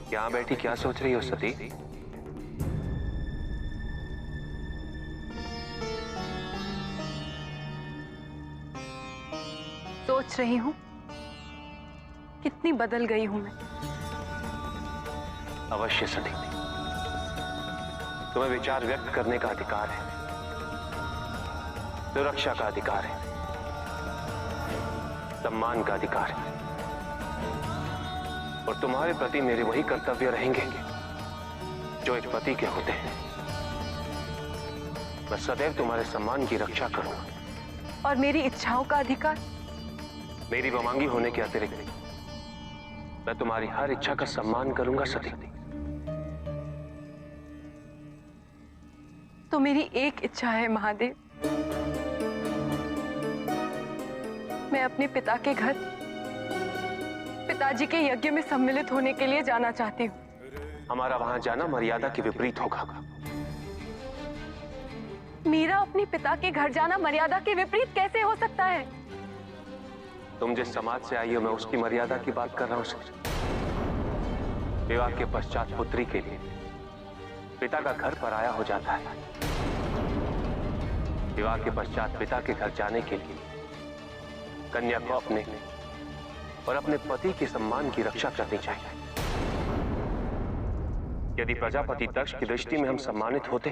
यहाँ बैठी क्या सोच रही हो सती? सोच रही हूँ कितनी बदल गई हूं मैं। अवश्य सती, तुम्हें विचार व्यक्त करने का अधिकार है, सुरक्षा का अधिकार है, सम्मान का अधिकार है, और तुम्हारे प्रति मेरे वही कर्तव्य रहेंगे जो एक पति के होते हैं। मैं सदैव तुम्हारे सम्मान की रक्षा करूंगा। और मेरी इच्छाओं का अधिकार? मेरी वमांगी होने के अतिरिक्त मैं तुम्हारी हर इच्छा का सम्मान करूंगा सती। तो मेरी एक इच्छा है महादेव, मैं अपने पिता के घर पिताजी के यज्ञ में सम्मिलित होने के लिए जाना चाहती हूँ। हमारा वहां जाना मर्यादा के विपरीत होगा। मेरा अपने पिता के घर जाना मर्यादा के विपरीत कैसे हो सकता है? तुम जिस समाज से आई हो, मैं उसकी मर्यादा की बात कर रहा हूं। विवाह के पश्चात पुत्री के लिए पिता का घर पराया हो जाता है। विवाह के पश्चात पिता के घर जाने के लिए कन्या को अपने और अपने पति के सम्मान की रक्षा करनी चाहिए। यदि प्रजापति दक्ष की दृष्टि में हम सम्मानित होते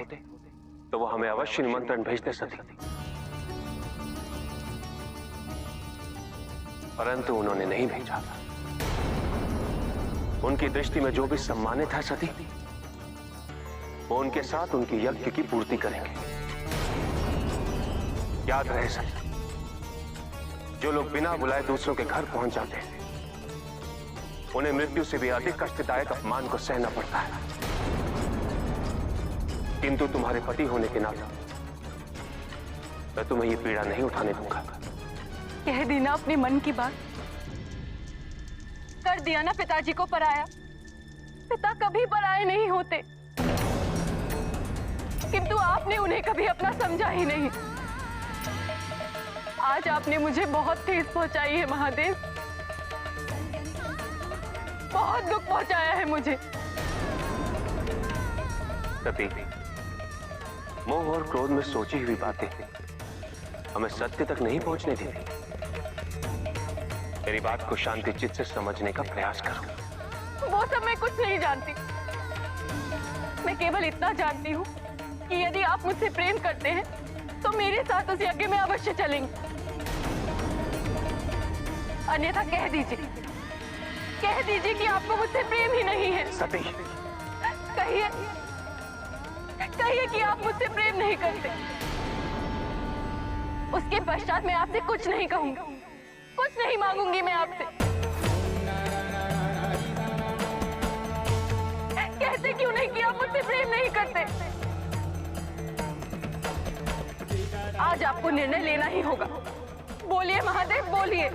तो वो हमें अवश्य निमंत्रण भेजते सती, परंतु उन्होंने नहीं भेजा। उनकी दृष्टि में जो भी सम्मानित है सती, वो उनके साथ उनकी यज्ञ की पूर्ति करेंगे। याद रहे सती, जो लोग बिना बुलाए दूसरों के घर पहुंच जाते हैं, उन्हें मृत्यु से भी अधिक कष्टदायक अपमान को सहना पड़ता है। किंतु तुम्हारे पति होने के नाते मैं तुम्हें यह पीड़ा नहीं उठाने दूंगा। कह दी ना अपने मन की बात, कर दिया ना पिताजी को पराया। पिता कभी पराये नहीं होते, किंतु आपने उन्हें कभी अपना समझा ही नहीं। आज आपने मुझे बहुत ठेस पहुंचाई है महादेव, बहुत दुख पहुंचाया है मुझे। सती, मोह और क्रोध में सोची हुई बातें हमें सत्य तक नहीं पहुंचने देती। मेरी बात को शांति चित्त से समझने का प्रयास करो। वो सब मैं कुछ नहीं जानती। मैं केवल इतना जानती हूँ कि यदि आप मुझसे प्रेम करते हैं तो मेरे साथ उस यज्ञ में अवश्य चलेंगे, अन्यथा कह दीजिए कि आपको मुझसे प्रेम ही नहीं है। सती, कहिए कि आप मुझसे प्रेम नहीं करते। उसके पश्चात मैं आपसे कुछ नहीं कहूंगी, कुछ नहीं मांगूंगी मैं आपसे। कहते क्यों नहीं कि आप मुझसे प्रेम नहीं करते? आज आपको निर्णय लेना ही होगा। बोलिए महादेव, बोलिए।